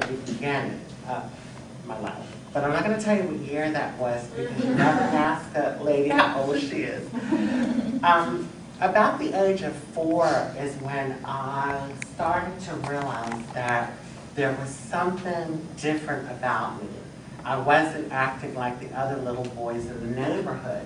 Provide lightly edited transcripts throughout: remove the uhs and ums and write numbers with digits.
the beginning of my life. But I'm not going to tell you what year that was because you never ask a lady how old she is. About the age of 4 is when I started to realize that there was something different about me. I wasn't acting like the other little boys in the neighborhood.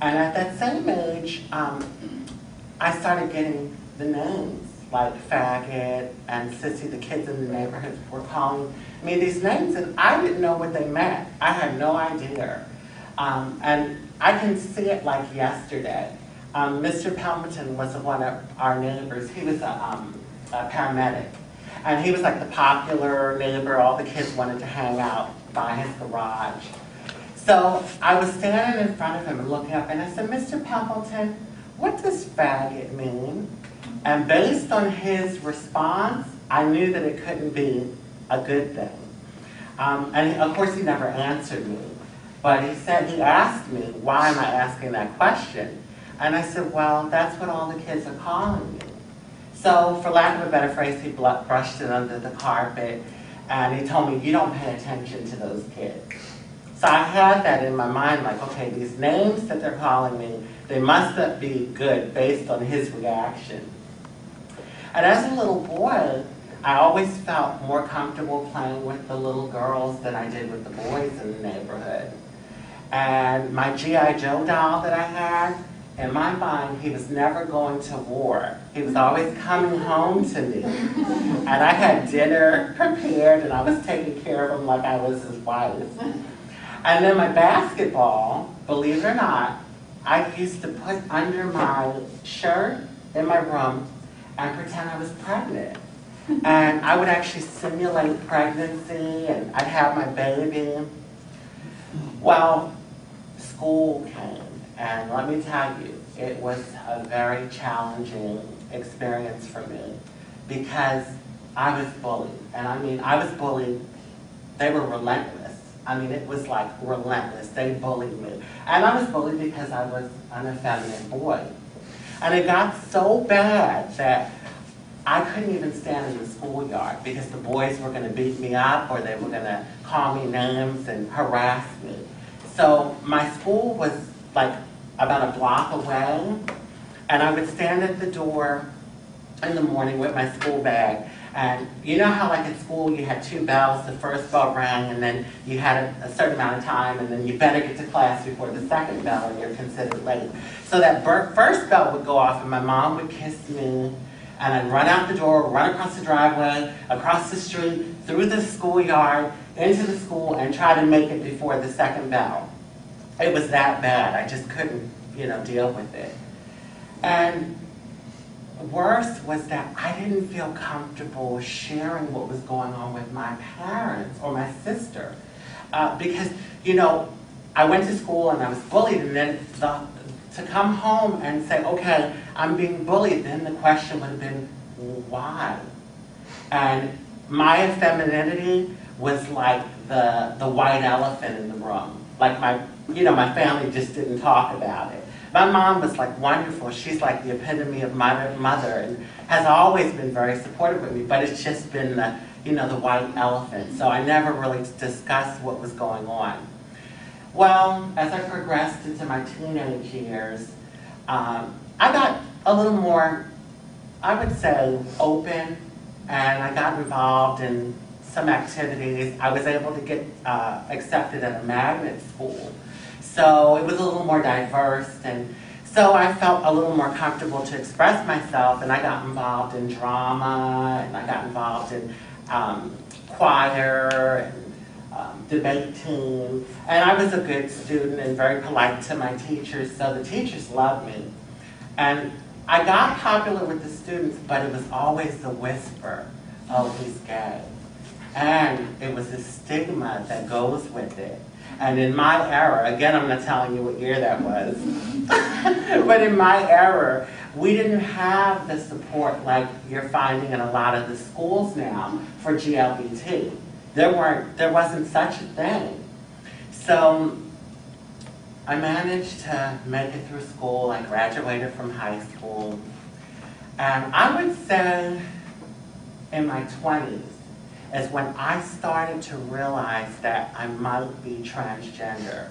And at that same age, I started getting the names, like faggot and sissy. The kids in the neighborhood were calling me these names, and I didn't know what they meant. I had no idea. And I can see it like yesterday. Mr. Pelmerton was one of our neighbors. He was a paramedic. And he was like the popular neighbor. All the kids wanted to hang out by his garage. So I was standing in front of him and looking up, and I said, Mr. Pelmerton, what does faggot mean? And based on his response, I knew that it couldn't be a good thing. And of course, he never answered me. But he asked me, why am I asking that question? And I said, well, that's what all the kids are calling me. So for lack of a better phrase, he brushed it under the carpet, and he told me, you don't pay attention to those kids. So I had that in my mind, like, okay, these names that they're calling me, they must not be good based on his reaction. And as a little boy, I always felt more comfortable playing with the little girls than I did with the boys in the neighborhood. And my G.I. Joe doll that I had, in my mind, he was never going to war. He was always coming home to me. And I had dinner prepared, and I was taking care of him like I was his wife. And then my basketball, believe it or not, I used to put under my shirt in my room and pretend I was pregnant. And I would actually simulate pregnancy, and I'd have my baby. Well, school came. And let me tell you, it was a very challenging experience for me because I was bullied. And I mean, I was bullied, they were relentless. I mean, it was like relentless. They bullied me. And I was bullied because I was an effeminate boy. And it got so bad that I couldn't even stand in the schoolyard because the boys were going to beat me up or they were going to call me names and harass me. So my school was like about a block away, and I would stand at the door in the morning with my school bag, and you know how like at school you had 2 bells, the first bell rang and then you had a certain amount of time and then you better get to class before the second bell and you're considered late. So that first bell would go off and my mom would kiss me, and I'd run out the door, run across the driveway, across the street, through the schoolyard, into the school, and try to make it before the second bell. It was that bad. I just couldn't, deal with it. And worse was that I didn't feel comfortable sharing what was going on with my parents or my sister. Because, I went to school and I was bullied, and then to come home and say, okay, I'm being bullied, then the question would have been, why? And my femininity was like the white elephant in the room. Like my family just didn't talk about it. My mom was like wonderful. She's like the epitome of my mother and has always been very supportive with me, but it's just been the white elephant. So I never really discussed what was going on. Well, as I progressed into my teenage years, I got a little more, I would say, open, and I got involved in some activities. I was able to get accepted at a magnet school. So it was a little more diverse, and so I felt a little more comfortable to express myself, and I got involved in drama, and I got involved in choir, and debate team, and I was a good student and very polite to my teachers, so the teachers loved me. And I got popular with the students, but it was always the whisper, oh, he's gay. And it was the stigma that goes with it. And in my era, again, I'm not telling you what year that was, but in my era, we didn't have the support like you're finding in a lot of the schools now for GLBT. There wasn't such a thing. So I managed to make it through school. I graduated from high school. And I would say in my 20s is when I started to realize that I might be transgender.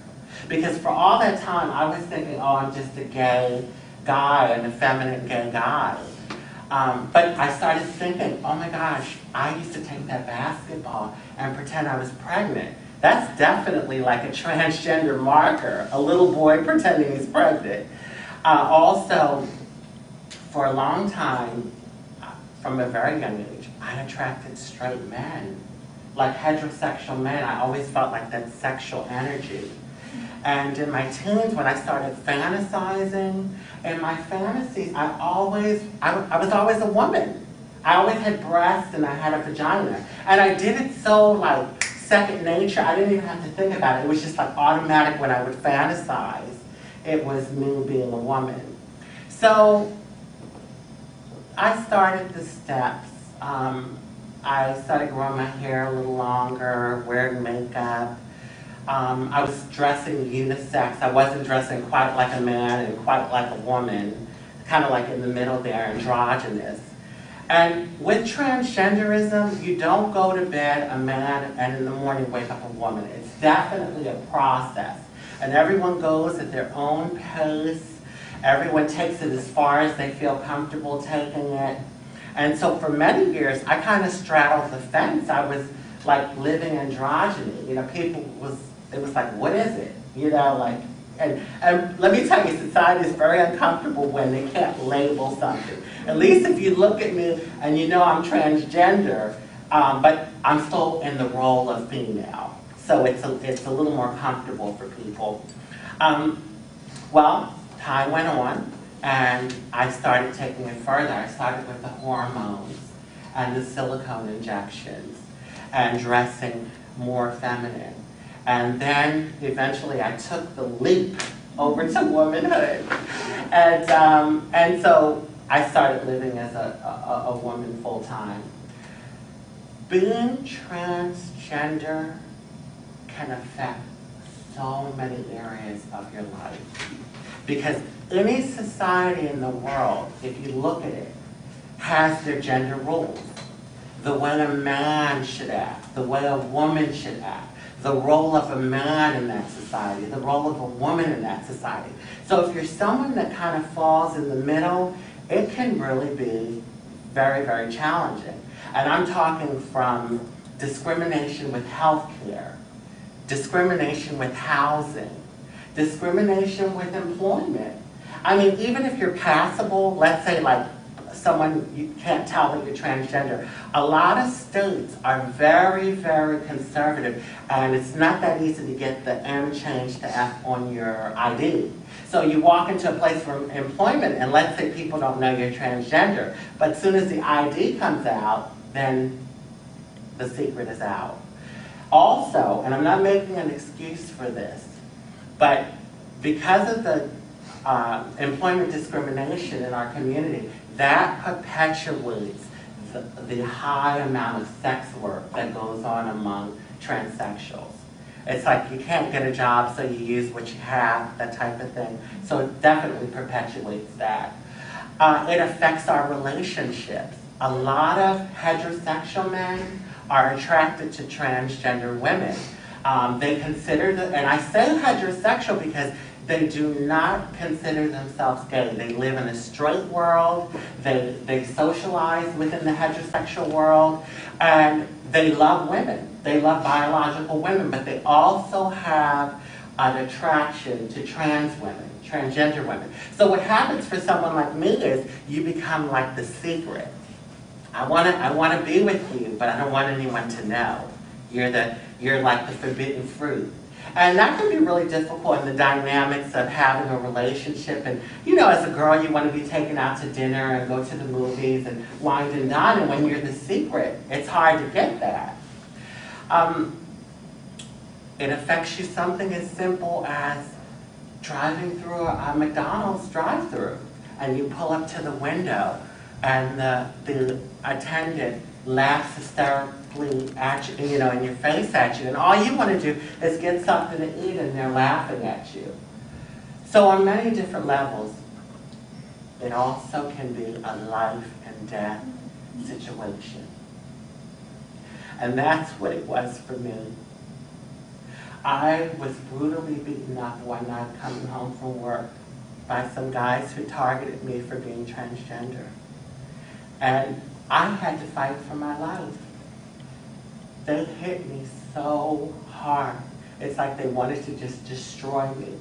Because for all that time, I was thinking, oh, I'm just a gay guy, an effeminate gay guy. But I started thinking, oh my gosh, I used to take that basketball and pretend I was pregnant. That's definitely like a transgender marker, a little boy pretending he's pregnant. Also, for a long time, from a very young age, I attracted straight men, like heterosexual men. I always felt like that sexual energy. And in my teens, when I started fantasizing, in my fantasies, I was always a woman. I always had breasts and I had a vagina. And I did it so like second nature, I didn't even have to think about it. It was just like automatic when I would fantasize. It was me being a woman. So I started the steps. I started growing my hair a little longer, wearing makeup. I was dressing unisex. I wasn't dressing quite like a man and quite like a woman, kind of like in the middle there, androgynous. And with transgenderism, you don't go to bed a man and in the morning wake up a woman. It's definitely a process. And everyone goes at their own pace. Everyone takes it as far as they feel comfortable taking it. And so for many years, I kind of straddled the fence. I was like living androgyny. You know, it was like, what is it? You know, like, and let me tell you, society is very uncomfortable when they can't label something. At least if you look at me and you know I'm transgender, but I'm still in the role of female. So it's a little more comfortable for people. Well, time went on, and I started taking it further. I started with the hormones and the silicone injections and dressing more feminine. And then eventually I took the leap over to womanhood. And so I started living as a woman full time. Being transgender can affect so many areas of your life. Because any society in the world, if you look at it, has their gender rules. The way a man should act, the way a woman should act, the role of a man in that society, the role of a woman in that society. So if you're someone that kind of falls in the middle, it can really be very, very challenging. And I'm talking from discrimination with health care, discrimination with housing, discrimination with employment. I mean, even if you're passable, let's say like someone, you can't tell that you're transgender. A lot of states are very, very conservative, and it's not that easy to get the M changed to F on your ID. So you walk into a place for employment, and let's say people don't know you're transgender, but as soon as the ID comes out, then the secret is out. Also, and I'm not making an excuse for this, but because of the employment discrimination in our community, that perpetuates the high amount of sex work that goes on among transsexuals. It's like you can't get a job, so you use what you have, that type of thing. So it definitely perpetuates that. It affects our relationships. A lot of heterosexual men are attracted to transgender women. They consider, and I say heterosexual because they do not consider themselves gay. They live in a straight world, they socialize within the heterosexual world, and they love women. They love biological women, but they also have an attraction to trans women, transgender women. So what happens for someone like me is you become like the secret. I want to be with you, but I don't want anyone to know. You're like the forbidden fruit. And that can be really difficult in the dynamics of having a relationship. And, you know, as a girl, you want to be taken out to dinner and go to the movies and wine and dine. And when you're the secret, it's hard to get that. It affects you something as simple as driving through a McDonald's drive-thru. And you pull up to the window, and the attendant laughs hysterically at you, you know, in your face at you, and all you want to do is get something to eat, and they're laughing at you. So on many different levels, it also can be a life and death situation. And that's what it was for me. I was brutally beaten up one night coming home from work by some guys who targeted me for being transgender. And I had to fight for my life. They hit me so hard. It's like they wanted to just destroy me.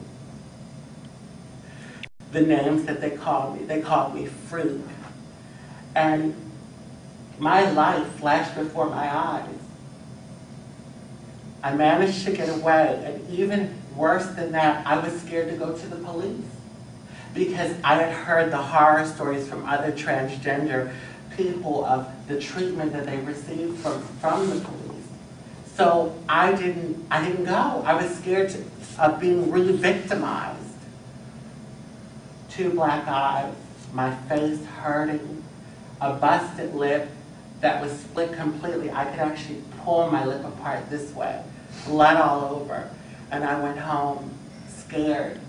The names that they called me freak. And my life flashed before my eyes. I managed to get away, and even worse than that, I was scared to go to the police because I had heard the horror stories from other transgender people of the treatment that they received from the police. So I didn't go. I was scared of being re-victimized. 2 black eyes, my face hurting, a busted lip that was split completely. I could actually pull my lip apart this way, blood all over. And I went home scared.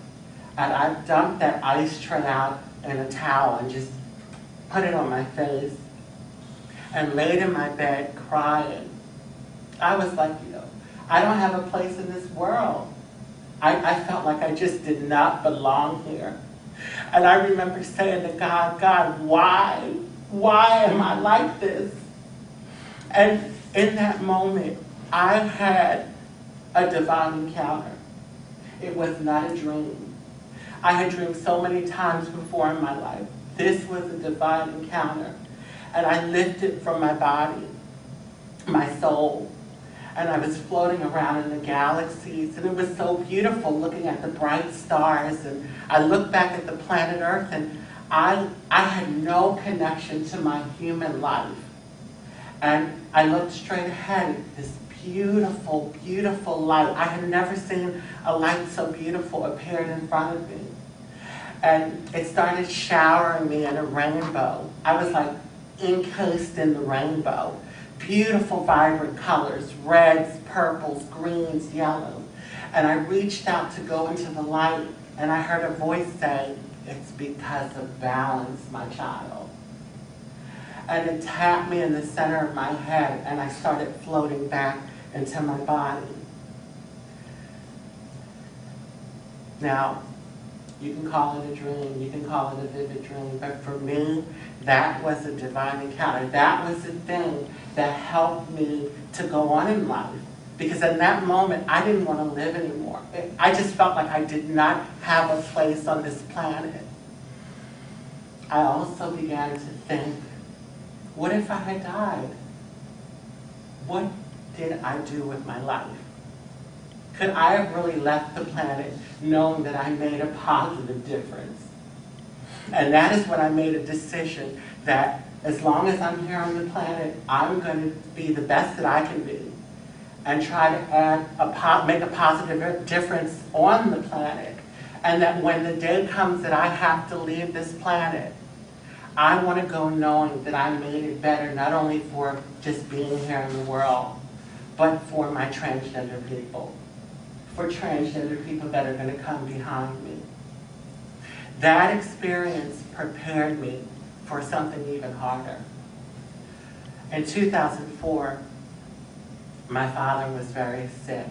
And I dumped that ice tray out in a towel and just put it on my face and laid in my bed crying. I was like, I don't have a place in this world. I felt like I just did not belong here. And I remember saying to God, God, why? Why am I like this? And in that moment, I had a divine encounter. It was not a dream. I had dreamed so many times before in my life. This was a divine encounter. And I lifted from my body, my soul, and I was floating around in the galaxies, and it was so beautiful looking at the bright stars. And I looked back at the planet Earth, and I had no connection to my human life. And I looked straight ahead at this beautiful, beautiful light. I had never seen a light so beautiful appeared in front of me. And it started showering me in a rainbow. I was like encased in the rainbow. Beautiful, vibrant colors, reds, purples, greens, yellows. And I reached out to go into the light, and I heard a voice say, "It's because of balance, my child." And it tapped me in the center of my head, and I started floating back into my body. Now, you can call it a dream, you can call it a vivid dream, but for me, that was a divine encounter. That was the thing that helped me to go on in life. Because in that moment, I didn't want to live anymore. I just felt like I did not have a place on this planet. I also began to think, what if I had died? What did I do with my life? Could I have really left the planet knowing that I made a positive difference? And that is when I made a decision that as long as I'm here on the planet, I'm going to be the best that I can be and try to make a positive difference on the planet. And that when the day comes that I have to leave this planet, I want to go knowing that I made it better, not only for just being here in the world, but for my transgender people, for transgender people that are going to come behind me. That experience prepared me for something even harder. In 2004, my father was very sick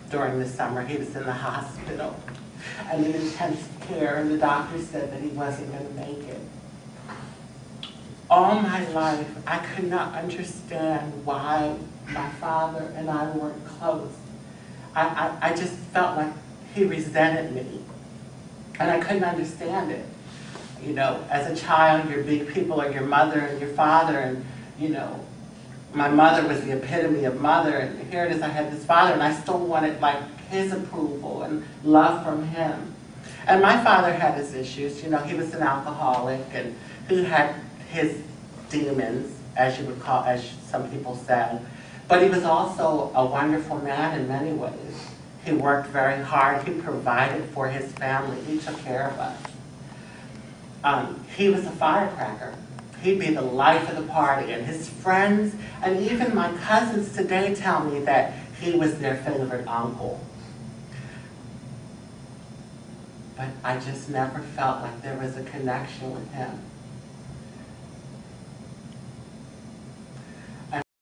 during the summer. He was in the hospital and in intensive care, and the doctor said that he wasn't going to make it. All my life, I could not understand why my father and I weren't close. I just felt like he resented me, and I couldn't understand it. You know, as a child, your big people are your mother and your father, and, you know, my mother was the epitome of mother, and here it is, I had this father, and I still wanted, like, his approval and love from him. And my father had his issues. You know, he was an alcoholic, and he had his demons, as you would call, as some people say. But he was also a wonderful man in many ways. He worked very hard. He provided for his family. He took care of us. He was a firecracker. He'd be the life of the party, and his friends, and even my cousins today tell me that he was their favorite uncle. But I just never felt like there was a connection with him.